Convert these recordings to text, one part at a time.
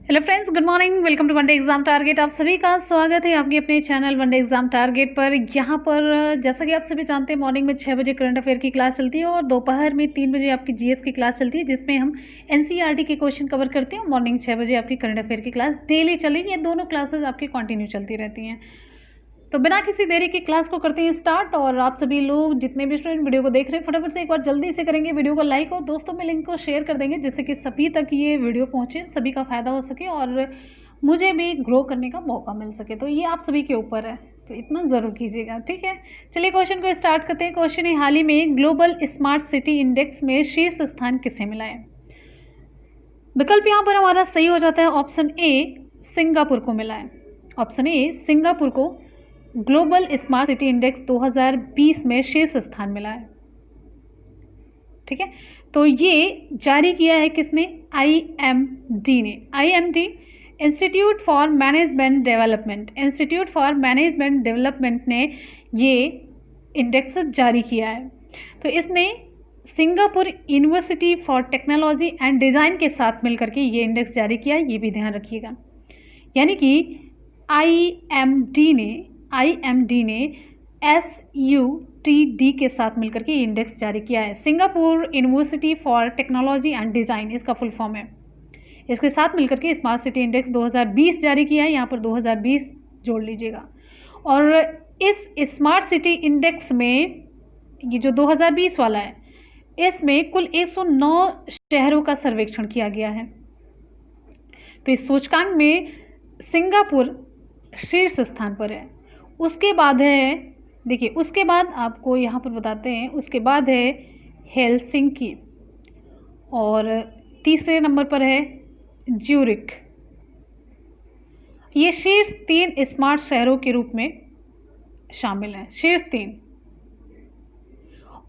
Hello friends, good morning. Welcome to one day exam target. आप सभी का स्वागत है आपके अपने चैनल वनडे एग्जाम टारगेट पर। यहाँ पर जैसा कि आप सभी जानते हैं, मॉर्निंग में 6 बजे करंट अफेयर की क्लास चलती है और दोपहर में 3 बजे आपकी जीएस की क्लास चलती है, जिसमें हम एनसीईआरटी के क्वेश्चन कवर करते हैं। मॉर्निंग 6 बजे आपकी करंट अफेयर की क्लास डेली चलेगी। ये दोनों क्लासेज आपकी कंटिन्यू चलती रहती हैं। तो बिना किसी देरी की क्लास को करते हैं स्टार्ट। और आप सभी लोग जितने भी स्टूडेंट वीडियो को देख रहे हैं, फटाफट से एक बार जल्दी से करेंगे वीडियो को लाइक और दोस्तों में लिंक को शेयर कर देंगे, जिससे कि सभी तक ये वीडियो पहुंचे, सभी का फायदा हो सके और मुझे भी ग्रो करने का मौका मिल सके। तो ये आप सभी के ऊपर है, तो इतना ज़रूर कीजिएगा, ठीक है। चलिए क्वेश्चन को स्टार्ट करते हैं। क्वेश्चन है, हाल ही में ग्लोबल स्मार्ट सिटी इंडेक्स में शीर्ष स्थान किसे मिला है? विकल्प यहाँ पर हमारा सही हो जाता है ऑप्शन ए, सिंगापुर को मिला है। ऑप्शन ए, सिंगापुर को ग्लोबल स्मार्ट सिटी इंडेक्स 2020 में शीर्ष स्थान मिला है, ठीक है। तो ये जारी किया है किसने? आईएमडी ने। IMD institute for management development, institute for management development ने ये इंडेक्स जारी किया है। तो इसने Singapore university for technology and design के साथ मिलकर के ये इंडेक्स जारी किया है, ये भी ध्यान रखिएगा। यानी कि आईएमडी ने SUTD के साथ मिलकर के इंडेक्स जारी किया है। Singapore university for technology and design इसका फुल फॉर्म है। इसके साथ मिलकर के स्मार्ट सिटी इंडेक्स 2020 जारी किया है। यहाँ पर 2020 जोड़ लीजिएगा। और इस स्मार्ट सिटी इंडेक्स में ये जो 2020 वाला है, इसमें कुल 109 शहरों का सर्वेक्षण किया गया है। तो इस सूचकांक में सिंगापुर शीर्ष स्थान पर है। उसके बाद है, देखिए उसके बाद आपको यहाँ पर बताते हैं, उसके बाद है हेलसिंकी और तीसरे नंबर पर है ज्यूरिक। ये शीर्ष 3 स्मार्ट शहरों के रूप में शामिल हैं, शीर्ष 3।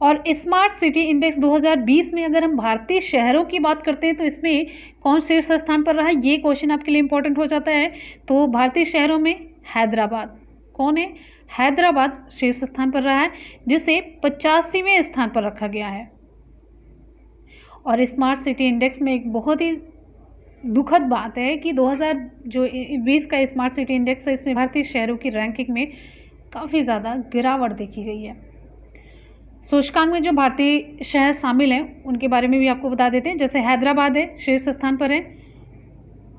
और स्मार्ट सिटी इंडेक्स 2020 में अगर हम भारतीय शहरों की बात करते हैं तो इसमें कौन शीर्ष स्थान पर रहा है, ये क्वेश्चन आपके लिए इंपॉर्टेंट हो जाता है। तो भारतीय शहरों में हैदराबाद कौन है? हैदराबाद शीर्ष स्थान पर रहा है, जिसे 85वें स्थान पर रखा गया है। और स्मार्ट सिटी इंडेक्स में एक बहुत ही दुखद बात है कि 2020 का स्मार्ट सिटी इंडेक्स है, इसमें भारतीय शहरों की रैंकिंग में काफ़ी ज़्यादा गिरावट देखी गई है। सूचकांक में जो भारतीय शहर शामिल हैं उनके बारे में भी आपको बता देते हैं। जैसे हैदराबाद है, शीर्ष स्थान पर है,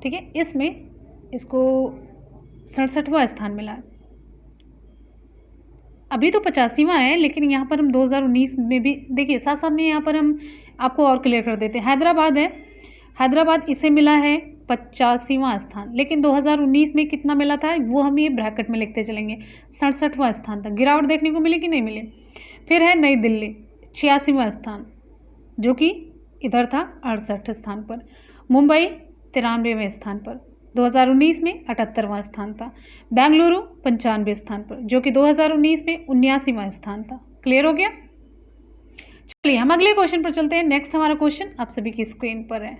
ठीक है। इसमें इसको 67वां स्थान मिला है। अभी तो 85वां है, लेकिन यहाँ पर हम 2019 में भी देखिए, साथ साथ में यहाँ पर हम आपको और क्लियर कर देते हैं। हैदराबाद है, हैदराबाद इसे मिला है 85वां स्थान, लेकिन 2019 में कितना मिला था वो हम ये ब्रैकेट में लिखते चलेंगे। 67वां स्थान तक गिरावट देखने को मिली कि नहीं मिली। फिर है नई दिल्ली 86वां स्थान, जो कि इधर था 68 स्थान पर। मुंबई 93वें स्थान पर, 2019 में 78वां स्थान था। बेंगलुरु 95 स्थान पर, जो कि 2019 में 79वां स्थान था। क्लियर हो गया? चलिए हम अगले क्वेश्चन पर चलते हैं। नेक्स्ट हमारा क्वेश्चन आप सभी की स्क्रीन पर है।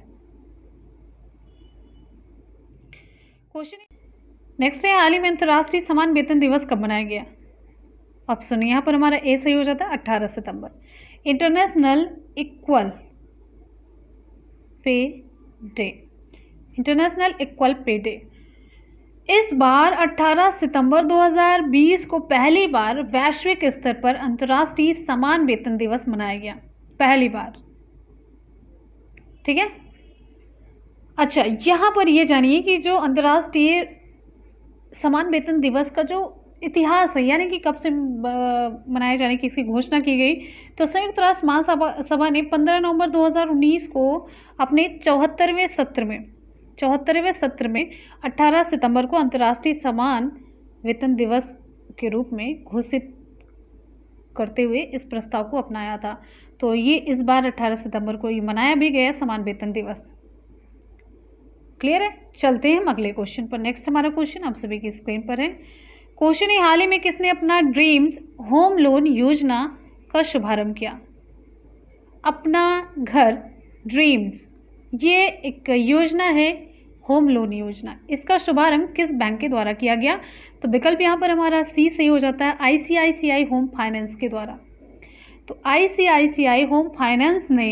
क्वेश्चन नेक्स्ट है, हाल ही में अंतर्राष्ट्रीय समान वेतन दिवस कब मनाया गया? ऑप्शन यहाँ पर हमारा ए सही हो जाता है 18 सितंबर। International equal pay day, international equal pay day इस बार 18 सितंबर 2020 को पहली बार वैश्विक स्तर पर अंतर्राष्ट्रीय समान वेतन दिवस मनाया गया, पहली बार, ठीक है। अच्छा, यहाँ पर ये जानिए कि जो अंतर्राष्ट्रीय समान वेतन दिवस का जो इतिहास है, यानी कि कब से मनाए जाने की इसकी घोषणा की गई, तो संयुक्त राष्ट्र महासभा ने 15 नवंबर 2019 को अपने 74वें सत्र में 18 सितंबर को अंतर्राष्ट्रीय समान वेतन दिवस के रूप में घोषित करते हुए इस प्रस्ताव को अपनाया था। तो ये इस बार 18 सितंबर को ये मनाया भी गया समान वेतन दिवस। क्लियर है? चलते हैं हम अगले क्वेश्चन पर। नेक्स्ट हमारा क्वेश्चन आप सभी की स्क्रीन पर है। क्वेश्चन है, हाल ही में किसने अपना ड्रीम्स होम लोन योजना का शुभारंभ किया? अपना घर ड्रीम्स, ये एक योजना है, होम लोन योजना। इसका शुभारंभ किस बैंक के द्वारा किया गया? तो विकल्प यहाँ पर हमारा सी सही हो जाता है, आईसीआईसीआई होम फाइनेंस के द्वारा। तो आईसीआईसीआई होम फाइनेंस ने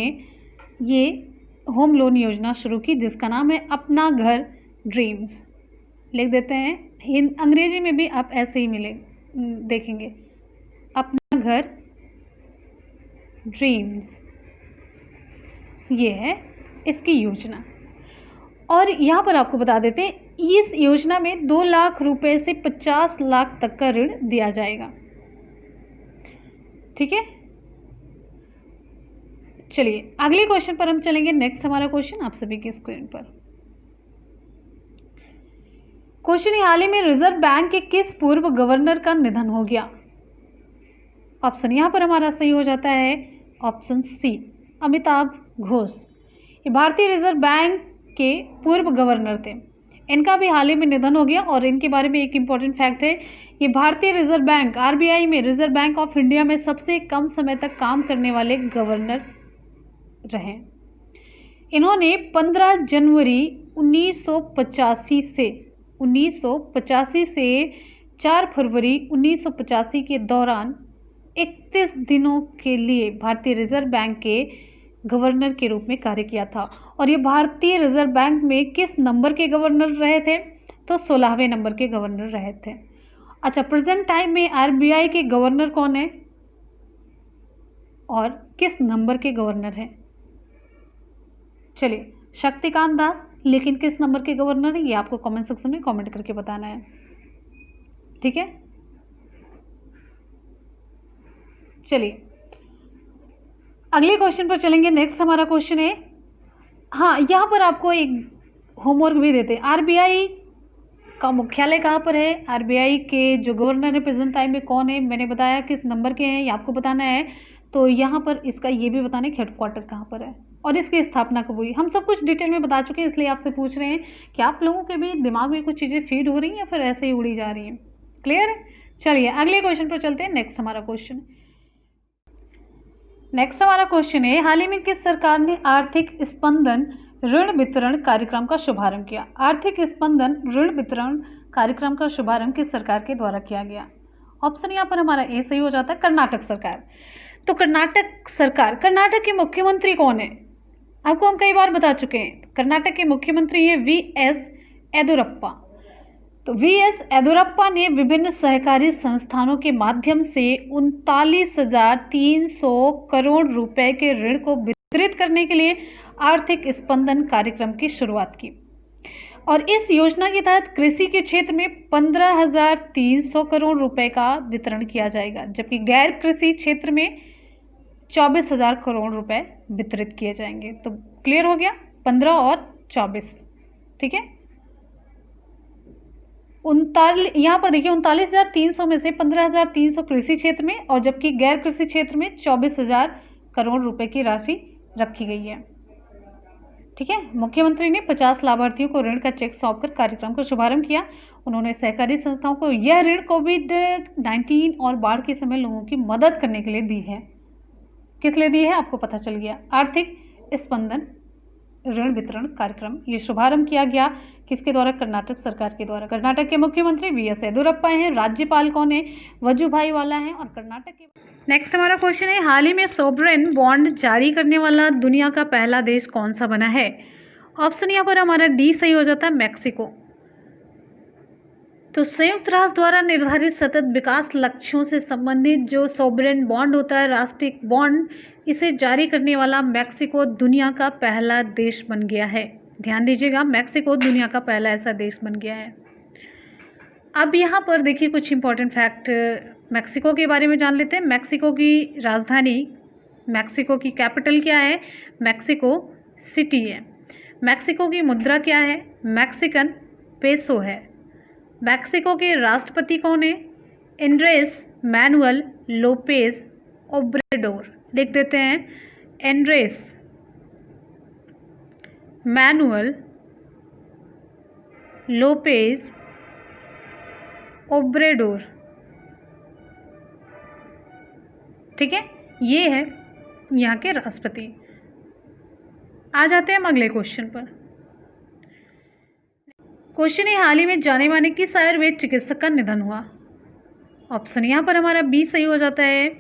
ये होम लोन योजना शुरू की, जिसका नाम है अपना घर ड्रीम्स लिख देते हैं। अंग्रेजी में भी आप ऐसे ही मिले देखेंगे, अपना घर ड्रीम्स, ये है इसकी योजना। और यहाँ पर आपको बता देते हैं, इस योजना में 2 लाख रुपए से 50 लाख तक का ऋण दिया जाएगा। ठीक है, चलिए अगले क्वेश्चन पर हम चलेंगे। नेक्स्ट हमारा क्वेश्चन आप सभी की स्क्रीन पर क्वेश्चन है, हाल ही में रिजर्व बैंक के किस पूर्व गवर्नर का निधन हो गया? ऑप्शन यहाँ पर हमारा सही हो जाता है ऑप्शन सी, अमिताभ घोष। ये भारतीय रिजर्व बैंक के पूर्व गवर्नर थे, इनका भी हाल ही में निधन हो गया। और इनके बारे में एक इम्पॉर्टेंट फैक्ट है, ये भारतीय रिजर्व बैंक आरबीआई में, रिजर्व बैंक ऑफ इंडिया में सबसे कम समय तक काम करने वाले गवर्नर रहे। इन्होंने 15 जनवरी 1985 से 4 फरवरी 1985 के दौरान 31 दिनों के लिए भारतीय रिजर्व बैंक के गवर्नर के रूप में कार्य किया था। और ये भारतीय रिजर्व बैंक में किस नंबर के गवर्नर रहे थे? तो 16वें नंबर के गवर्नर रहे थे। अच्छा, प्रेजेंट टाइम में आरबीआई के गवर्नर कौन है और किस नंबर के गवर्नर हैं? चलिए, शक्तिकांत दास, लेकिन किस नंबर के गवर्नर है ये आपको कमेंट सेक्शन में कमेंट करके बताना है। ठीक है, चलिए अगले क्वेश्चन पर चलेंगे। नेक्स्ट हमारा क्वेश्चन है, हाँ यहाँ पर आपको एक होमवर्क भी देते हैं, आरबीआई का मुख्यालय कहाँ पर है? आरबीआई के जो गवर्नर है प्रेजेंट टाइम में कौन है? मैंने बताया किस नंबर के हैं, ये आपको बताना है। तो यहाँ पर इसका ये भी बताना है हेडक्वार्टर कहाँ पर है और इसकी स्थापना कब हुई। हम सब कुछ डिटेल में बता चुके हैं, इसलिए आपसे पूछ रहे हैं कि आप लोगों के भी दिमाग में कुछ चीज़ें फीड हो रही हैं या फिर ऐसे ही उड़ी जा रही हैं। क्लियर है? चलिए अगले क्वेश्चन पर चलते हैं। नेक्स्ट हमारा क्वेश्चन है, हाल ही में किस सरकार ने आर्थिक स्पंदन ऋण वितरण कार्यक्रम का शुभारंभ किया? आर्थिक स्पंदन ऋण वितरण कार्यक्रम का शुभारंभ किस सरकार के द्वारा किया गया? ऑप्शन यहाँ पर हमारा ए सही हो जाता है, कर्नाटक सरकार। तो कर्नाटक सरकार, कर्नाटक के मुख्यमंत्री कौन है? आपको हम कई बार बता चुके हैं, कर्नाटक के मुख्यमंत्री हैं वीएस येदियुरप्पा। तो वीएस येदियुरप्पा ने विभिन्न सहकारी संस्थानों के माध्यम से 39,300 करोड़ रुपए के ऋण को वितरित करने के लिए आर्थिक स्पंदन कार्यक्रम की शुरुआत की। और इस योजना के तहत कृषि के क्षेत्र में 15,300 करोड़ रुपए का वितरण किया जाएगा, जबकि गैर कृषि क्षेत्र में 24,000 करोड़ रुपए वितरित किए जाएंगे। तो क्लियर हो गया, 15 और 24। ठीक है, 39, यहाँ पर देखिए 39,300 में से 15,300 कृषि क्षेत्र में और जबकि गैर कृषि क्षेत्र में 24,000 करोड़ रुपए की राशि रखी गई है। ठीक है, मुख्यमंत्री ने 50 लाभार्थियों को ऋण का चेक सौंपकर कार्यक्रम का शुभारंभ किया। उन्होंने सहकारी संस्थाओं को यह ऋण कोविड-19 और बाढ़ के समय लोगों की मदद करने के लिए दी है। किस लिए दी है आपको पता चल गया। आर्थिक स्पंदन ऋण वितरण कार्यक्रम ये शुभारंभ किया गया किसके द्वारा? कर्नाटक सरकार के द्वारा। कर्नाटक के मुख्यमंत्री वीएस येदियुरप्पा हैं, राज्यपाल कौन है? वजुभाई वाला हैं। और कर्नाटक के नेक्स्ट हमारा क्वेश्चन है, हाल ही में सोवरेन बॉन्ड जारी करने वाला दुनिया का पहला देश कौन सा बना है? ऑप्शन यहाँ पर हमारा डी सही हो जाता है, मैक्सिको। तो संयुक्त राष्ट्र द्वारा निर्धारित सतत विकास लक्ष्यों से संबंधित जो सोवरेन बॉन्ड होता है, राष्ट्रीय बॉन्ड, इसे जारी करने वाला मैक्सिको दुनिया का पहला देश बन गया है। ध्यान दीजिएगा, मैक्सिको दुनिया का पहला ऐसा देश बन गया है। अब यहाँ पर देखिए कुछ इंपॉर्टेंट फैक्ट मैक्सिको के बारे में जान लेते हैं। मैक्सिको की राजधानी, मैक्सिको की कैपिटल क्या है? मैक्सिको सिटी है। मैक्सिको की मुद्रा क्या है? मैक्सिकन पेसो है। मैक्सिको के राष्ट्रपति कौन है? Andres Manuel Lopez Obrador. लिख देते हैं, एंड्रेस मैनुअल लोपेज ओब्रेडोर। ठीक है, ये है यहाँ के राष्ट्रपति। आ जाते हैं हम अगले क्वेश्चन पर। क्वेश्चन है, हाल ही में जाने माने किस आयुर्वेद चिकित्सक का निधन हुआ? ऑप्शन यहाँ पर हमारा बी सही हो जाता है,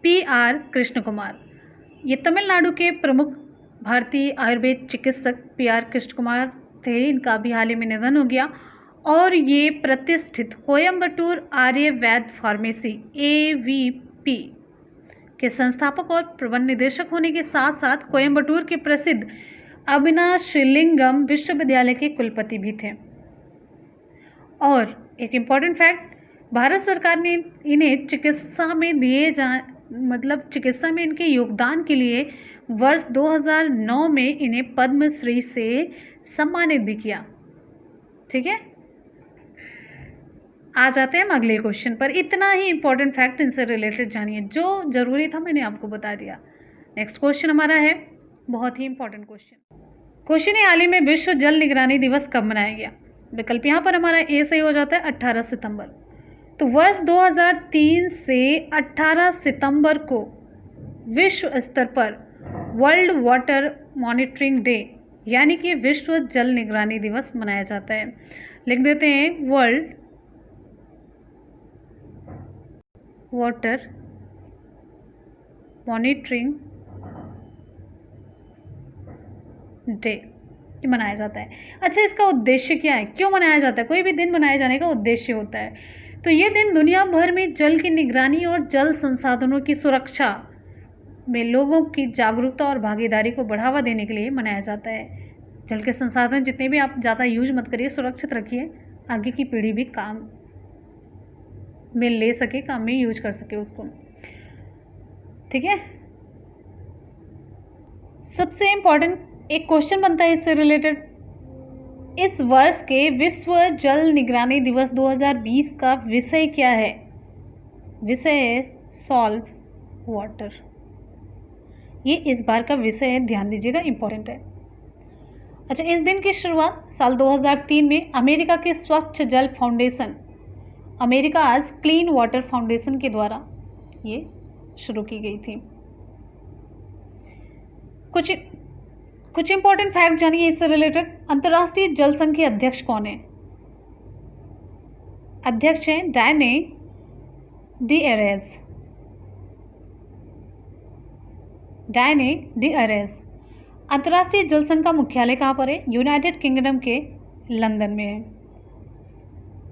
PR कृष्ण कुमार। ये तमिलनाडु के प्रमुख भारतीय आयुर्वेद चिकित्सक PR कृष्ण कुमार थे, इनका अभी हाल ही में निधन हो गया। और ये प्रतिष्ठित कोयम्बटूर आर्य वैद्य फार्मेसी AVP के संस्थापक और प्रबंध निदेशक होने के साथ साथ कोयम्बटूर के प्रसिद्ध अविनाशिलिंगम विश्वविद्यालय के कुलपति भी थे। और एक इम्पॉर्टेंट फैक्ट, भारत सरकार ने इन्हें चिकित्सा में इनके योगदान के लिए वर्ष 2009 में इन्हें पद्मश्री से सम्मानित भी किया। ठीक है, आ जाते हैं हम अगले क्वेश्चन पर। इतना ही इम्पोर्टेंट फैक्ट इनसे रिलेटेड जानिए, जो ज़रूरी था मैंने आपको बता दिया। नेक्स्ट क्वेश्चन हमारा है बहुत ही इम्पोर्टेंट क्वेश्चन है, हाल ही में विश्व जल निगरानी दिवस कब मनाया गया? विकल्प यहाँ पर हमारा ए सही हो जाता है 18 सितंबर। तो वर्ष 2003 से 18 सितंबर को विश्व स्तर पर वर्ल्ड वाटर मॉनिटरिंग डे यानी कि विश्व जल निगरानी दिवस मनाया जाता है। लिख देते हैं वर्ल्ड वाटर मॉनिटरिंग डे मनाया जाता है। अच्छा, इसका उद्देश्य क्या है, क्यों मनाया जाता है? कोई भी दिन मनाए जाने का उद्देश्य होता है। तो ये दिन दुनिया भर में जल की निगरानी और जल संसाधनों की सुरक्षा में लोगों की जागरूकता और भागीदारी को बढ़ावा देने के लिए मनाया जाता है। जल के संसाधन जितने भी आप ज़्यादा यूज मत करिए, सुरक्षित रखिए, आगे की पीढ़ी भी काम में ले सके, काम में यूज कर सके उसको। ठीक है, सबसे इम्पोर्टेंट एक क्वेश्चन बनता है इससे रिलेटेड, इस वर्ष के विश्व जल निगरानी दिवस 2020 का विषय क्या है? विषय है सॉल्व वाटर। ये इस बार का विषय है, ध्यान दीजिएगा, इम्पोर्टेंट है। अच्छा, इस दिन की शुरुआत साल 2003 में अमेरिका के स्वच्छ जल foundation, America's clean water foundation के द्वारा ये शुरू की गई थी। कुछ इंपॉर्टेंट फैक्ट जानिए इससे रिलेटेड। अंतर्राष्ट्रीय जल संघ के अध्यक्ष कौन है? अध्यक्ष हैं डायने डी अरेज। अंतर्राष्ट्रीय जल संघ का मुख्यालय कहाँ पर है? यूनाइटेड किंगडम के लंदन में है।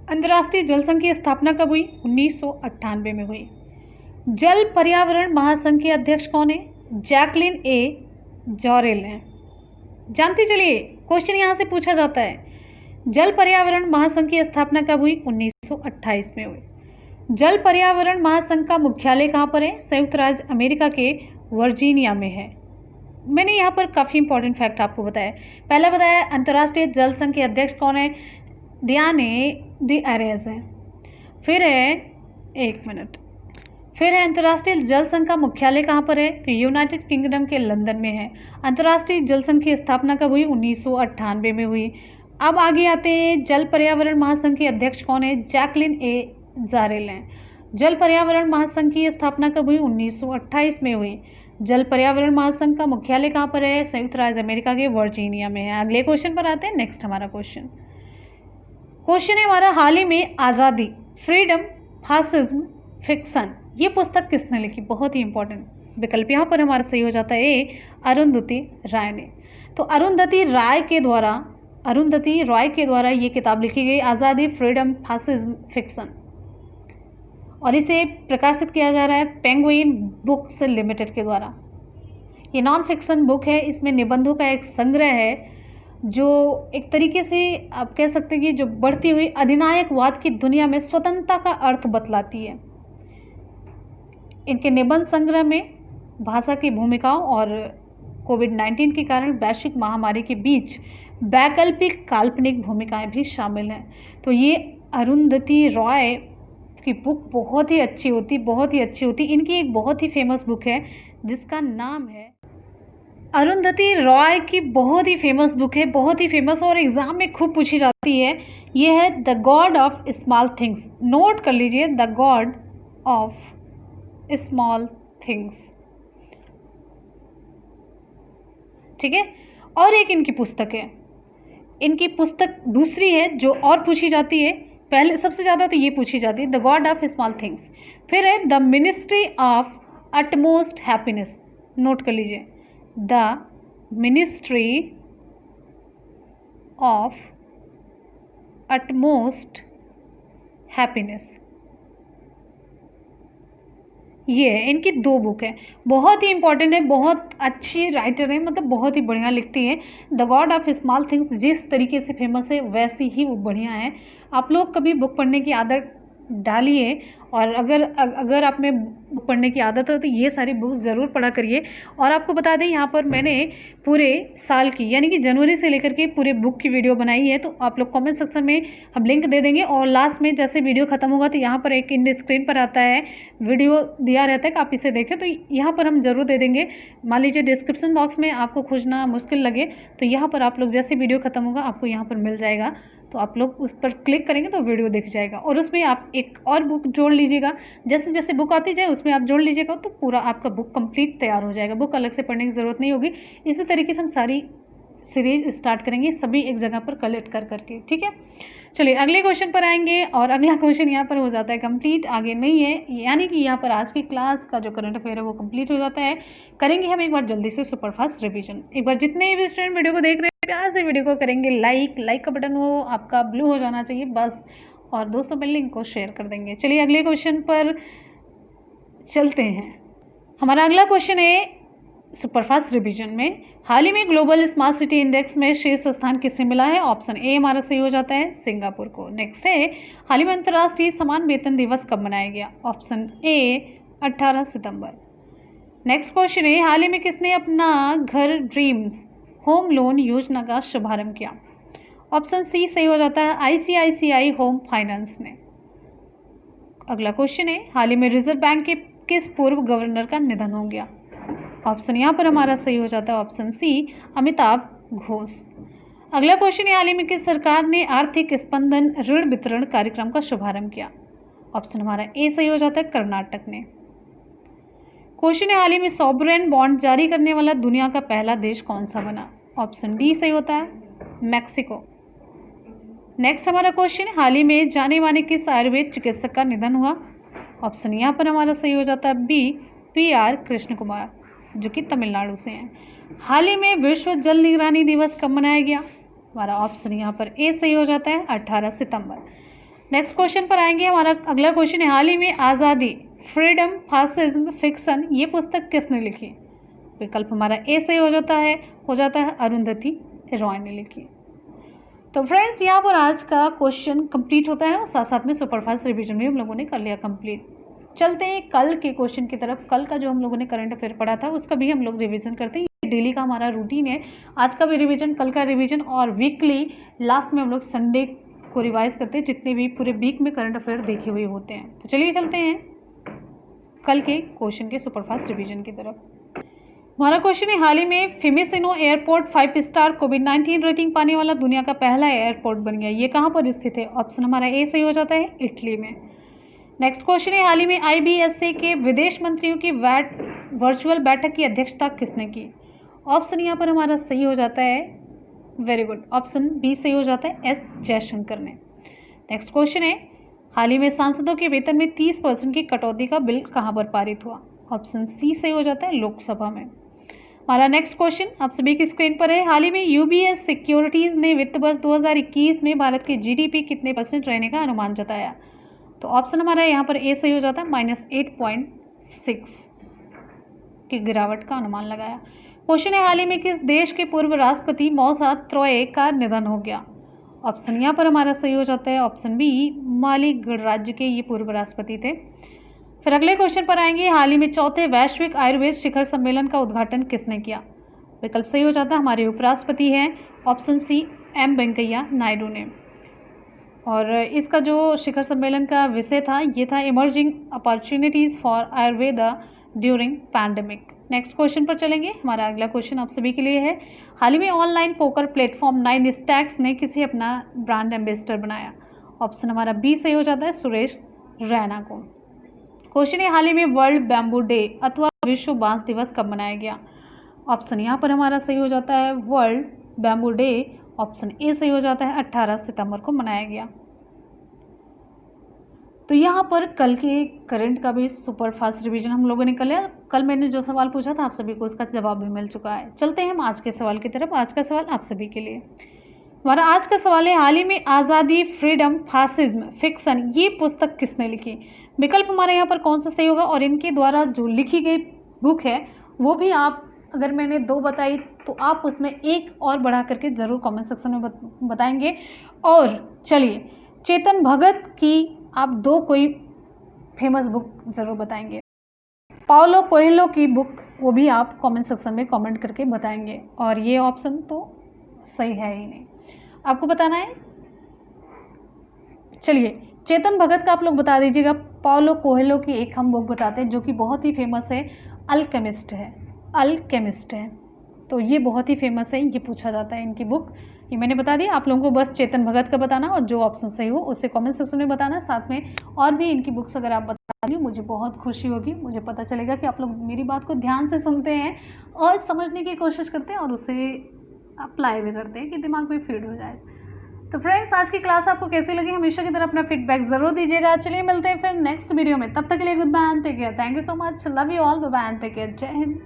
अंतर्राष्ट्रीय जल संघ की स्थापना कब हुई? 1998 में हुई। जल पर्यावरण महासंघ के अध्यक्ष कौन है? जैकलिन ए जॉरेल हैं। जानते चलिए, क्वेश्चन यहाँ से पूछा जाता है, जल पर्यावरण महासंघ की स्थापना कब हुई? 1928 में हुई। जल पर्यावरण महासंघ का मुख्यालय कहाँ पर है? संयुक्त राज्य अमेरिका के वर्जीनिया में है। मैंने यहाँ पर काफ़ी इंपॉर्टेंट फैक्ट आपको बताया। पहला बताया अंतर्राष्ट्रीय जल संघ के अध्यक्ष कौन है? डायने डी अरेज हैं। फिर है अंतर्राष्ट्रीय जल संघ का मुख्यालय कहाँ पर है? तो यूनाइटेड किंगडम के लंदन में है। अंतर्राष्ट्रीय जल संघ की स्थापना कब हुई? 1998 में हुई। अब आगे आते हैं, जल पर्यावरण महासंघ के अध्यक्ष कौन है? जैकलिन ए जॉरेल हैं। जल पर्यावरण महासंघ की स्थापना कब हुई? 1928 में हुई। जल पर्यावरण महासंघ का मुख्यालय कहाँ पर है? संयुक्त राज्य अमेरिका के वर्जीनिया में है। अगले क्वेश्चन पर आते हैं। नेक्स्ट हमारा क्वेश्चन है हमारा, हाल ही में आज़ादी, फ्रीडम, फासिज्म, फिक्शन, ये पुस्तक किसने लिखी? बहुत ही इंपॉर्टेंट। विकल्प यहाँ पर हमारा सही हो जाता है ए, अरुंधति राय ने। तो अरुंधति रॉय के द्वारा ये किताब लिखी गई, आज़ादी, फ्रीडम, फासिज्म, फिक्शन। और इसे प्रकाशित किया जा रहा है पेंगुइन बुक्स लिमिटेड के द्वारा। ये नॉन फिक्शन बुक है, इसमें निबंधों का एक संग्रह है जो एक तरीके से आप कह सकते हैं कि जो बढ़ती हुई अधिनायकवाद की दुनिया में स्वतंत्रता का अर्थ बतलाती है। इनके निबंध संग्रह में भाषा की भूमिकाओं और कोविड-19 के कारण वैश्विक महामारी के बीच वैकल्पिक काल्पनिक भूमिकाएं भी शामिल हैं। तो ये अरुंधति रॉय की बुक बहुत ही अच्छी होती। इनकी एक बहुत ही फेमस बुक है जिसका नाम है, अरुंधति रॉय की बहुत ही फेमस बुक है, बहुत ही फेमस, और एग्ज़ाम में खूब पूछी जाती है। ये है the God of small things. Note कर लीजिए, the God of small things. ठीक है, और एक इनकी पुस्तक है, इनकी पुस्तक दूसरी है जो और पूछी जाती है। पहले सबसे ज़्यादा तो ये पूछी जाती है, the God of small things. फिर है the ministry of utmost happiness. Note कर लीजिए, the ministry of utmost happiness. ये है, इनकी 2 बुक है, बहुत ही इंपॉर्टेंट है, बहुत अच्छी राइटर है, मतलब बहुत ही बढ़िया लिखती है। The God of small things जिस तरीके से फेमस है वैसी ही वो बढ़िया है। आप लोग कभी बुक पढ़ने की आदत डालिए, और अगर आप में बुक पढ़ने की आदत हो तो ये सारी बुक्स ज़रूर पढ़ा करिए। और आपको बता दें, यहाँ पर मैंने पूरे साल की यानी कि जनवरी से लेकर के पूरे बुक की वीडियो बनाई है, तो आप लोग कमेंट सेक्शन में हम लिंक दे देंगे, और लास्ट में जैसे वीडियो खत्म होगा तो यहाँ पर एक इन स्क्रीन पर आता है, वीडियो दिया रहता है कि आप इसे देखें, तो यहाँ पर हम ज़रूर दे देंगे। मान लीजिए डिस्क्रिप्शन बॉक्स में आपको खोजना मुश्किल लगे तो यहाँ पर आप लोग जैसे वीडियो खत्म होगा आपको यहाँ पर मिल जाएगा, तो आप लोग उस पर क्लिक करेंगे तो वीडियो दिख जाएगा, और उसमें आप एक और बुक जोड़ लीजिएगा। जैसे जैसे बुक आती जाए उसमें आप जोड़ लीजिएगा तो पूरा आपका बुक कंप्लीट तैयार हो जाएगा, बुक अलग से पढ़ने की ज़रूरत नहीं होगी। इसी तरीके से हम सारी सीरीज स्टार्ट करेंगे, सभी एक जगह पर कलेक्ट कर करके, ठीक है। चलिए अगले क्वेश्चन पर आएंगे, और अगला क्वेश्चन यहाँ पर हो जाता है कंप्लीट, आगे नहीं है, यानी कि यहाँ पर आज की क्लास का जो करंट अफेयर है वो कंप्लीट हो जाता है। करेंगे हम एक बार जल्दी से सुपरफास्ट रिवीजन। एक बार जितने भी स्टूडेंट वीडियो को देख रहे हैं प्यार से वीडियो को करेंगे लाइक का बटन वो आपका ब्लू हो जाना चाहिए बस, और दोस्तों में लिंक को शेयर कर देंगे। चलिए अगले क्वेश्चन पर चलते हैं। हमारा अगला क्वेश्चन है सुपरफास्ट रिवीजन में, हाल ही में ग्लोबल स्मार्ट सिटी इंडेक्स में शीर्ष स्थान किसे मिला है? ऑप्शन ए हमारा सही हो जाता है सिंगापुर को। नेक्स्ट है, हाल ही में अंतर्राष्ट्रीय समान वेतन दिवस कब मनाया गया? Option A 18 September. Next question है, हाल ही में किसने अपना घर ड्रीम्स होम लोन योजना का शुभारंभ किया? ऑप्शन सी सही हो जाता है आईसीआईसीआई होम फाइनेंस ने। अगला क्वेश्चन है, हाल ही में रिजर्व बैंक के किस पूर्व गवर्नर का निधन हो गया? ऑप्शन यहाँ पर हमारा सही हो जाता है ऑप्शन सी अमिताभ घोष। अगला क्वेश्चन है, हाल ही में किस सरकार ने आर्थिक स्पंदन ऋण वितरण कार्यक्रम का शुभारंभ किया? ऑप्शन हमारा ए सही हो जाता है कर्नाटक ने। क्वेश्चन है, हाल ही में सॉवरेन बॉन्ड जारी करने वाला दुनिया का पहला देश कौन सा बना? ऑप्शन डी सही होता है मैक्सिको। नेक्स्ट हमारा क्वेश्चन है, हाल ही में जाने माने किस आयुर्वेद चिकित्सक का निधन हुआ? ऑप्शन यहाँ पर हमारा सही हो जाता है बी पी.आर. कृष्ण कुमार, जो कि तमिलनाडु से हैं। हाल ही में विश्व जल निगरानी दिवस कब मनाया गया? हमारा ऑप्शन यहाँ पर ए सही हो जाता है 18 सितंबर। नेक्स्ट क्वेश्चन पर आएंगे, हमारा अगला क्वेश्चन है, हाल ही में आज़ादी फ्रीडम फासिज्म फिक्शन ये पुस्तक किसने लिखी? विकल्प हमारा ए सही हो जाता है अरुंधति रॉय ने लिखी। तो फ्रेंड्स यहाँ पर आज का क्वेश्चन कंप्लीट होता है, और साथ साथ में सुपरफास्ट रिवीजन भी हम लोगों ने कर लिया कंप्लीट। चलते हैं कल के क्वेश्चन की तरफ। कल का जो हम लोगों ने करंट अफेयर पढ़ा था उसका भी हम लोग रिवीजन करते हैं, ये डेली का हमारा रूटीन है। आज का भी रिवीजन, कल का रिवीजन, और वीकली लास्ट में हम लोग संडे को रिवाइज करते हैं जितने भी पूरे वीक में करंट अफेयर देखे हुए होते हैं। तो चलिए चलते हैं कल के क्वेश्चन के सुपरफास्ट रिवीजन की तरफ। हमारा क्वेश्चन है, हाल ही में फिमिसिनो एयरपोर्ट 5 स्टार कोविड-19 रेटिंग पाने वाला दुनिया का पहला एयरपोर्ट बन गया, ये कहाँ पर स्थित है? ऑप्शन हमारा ए सही हो जाता है इटली में। नेक्स्ट क्वेश्चन है, हाल ही में IBSA के विदेश मंत्रियों की वर्चुअल बैठक की अध्यक्षता किसने की? ऑप्शन यहाँ पर हमारा सही हो जाता है वेरी गुड, ऑप्शन बी सही हो जाता है एस जयशंकर ने। नेक्स्ट क्वेश्चन है, हाल ही में सांसदों के वेतन में 30% की कटौती का बिल कहाँ पर पारित हुआ? ऑप्शन सी सही हो जाता है लोकसभा में। हमारा नेक्स्ट क्वेश्चन आप सभी की स्क्रीन पर है, हाल ही में UBS सिक्योरिटीज़ ने वित्त वर्ष 2021 में भारत के GDP कितने % रहने का अनुमान जताया? तो ऑप्शन हमारा यहाँ पर ए सही हो जाता है -8.6 की गिरावट का अनुमान लगाया। क्वेश्चन है, हाल ही में किस देश के पूर्व राष्ट्रपति मौसा त्रोए का निधन हो गया? ऑप्शन यहाँ पर हमारा सही हो जाता है ऑप्शन बी माली गणराज्य के ये पूर्व राष्ट्रपति थे। फिर अगले क्वेश्चन पर आएंगे, हाल ही में 4थे वैश्विक आयुर्वेद शिखर सम्मेलन का उद्घाटन किसने किया? विकल्प सही हो जाता है हमारे उपराष्ट्रपति हैं option C M Venkaiah Naidu ने। और इसका जो शिखर सम्मेलन का विषय था ये था emerging opportunities for Ayurveda during pandemic. Next question पर चलेंगे। हमारा अगला क्वेश्चन आप सभी के लिए है, हाल ही में ऑनलाइन पोकर प्लेटफॉर्म 9 स्टैक्स ने किसे अपना ब्रांड एम्बेसडर बनाया? ऑप्शन हमारा बी सही हो जाता है सुरेश रैना को। क्वेश्चन है, हाल ही में वर्ल्ड बैम्बू डे अथवा विश्व बांस दिवस कब मनाया गया? ऑप्शन यहाँ पर हमारा सही हो जाता है world bamboo day, option A सही हो जाता है 18 सितंबर को मनाया गया। तो यहाँ पर कल के करंट का भी सुपर फास्ट रिवीजन हम लोगों ने कर लिया। कल मैंने जो सवाल पूछा था आप सभी को उसका जवाब भी मिल चुका है। चलते हैं हम आज के सवाल की तरफ। आज का सवाल आप सभी के लिए, हमारा आज का सवाल है, हाल ही में आज़ादी, फ्रीडम, फासिज्म, फिक्शन ये पुस्तक किसने लिखी? विकल्प हमारे यहाँ पर कौन सा सही होगा, और इनके द्वारा जो लिखी गई बुक है वो भी आप, अगर मैंने 2 बताई तो आप उसमें एक और बढ़ा करके ज़रूर कमेंट सेक्शन में बताएंगे। और चलिए, चेतन भगत की आप 2 कोई फेमस बुक ज़रूर बताएंगे। पाउलो कोएल्हो की बुक, वो भी आप कमेंट सेक्शन में कमेंट करके बताएंगे। और ये ऑप्शन तो सही है ही नहीं, आपको बताना है। चलिए, चेतन भगत का आप लोग बता दीजिएगा। पाउलो कोएल्हो की एक हम बुक बताते हैं जो कि बहुत ही फेमस है, अल्केमिस्ट है। अल्केमिस्ट है, तो ये बहुत ही फेमस है, ये पूछा जाता है इनकी बुक। ये मैंने बता दिया, आप लोगों को बस चेतन भगत का बताना और जो ऑप्शन सही हो उससे कमेंट सेक्शन में बताना। साथ में और भी इनकी बुक्स अगर आप बता दी मुझे बहुत खुशी होगी, मुझे पता चलेगा कि आप लोग मेरी बात को ध्यान से सुनते हैं और समझने की कोशिश करते हैं और उसे अप्लाई भी करते हैं कि दिमाग में फीड हो जाए। तो फ्रेंड्स, आज की क्लास आपको कैसी लगी? हमेशा की तरह अपना फीडबैक जरूर दीजिएगा। चलिए मिलते हैं फिर नेक्स्ट वीडियो में, तब तक के लिए good bye and take care. Thank you so much, love you all, bye bye and take care. जय हिंद।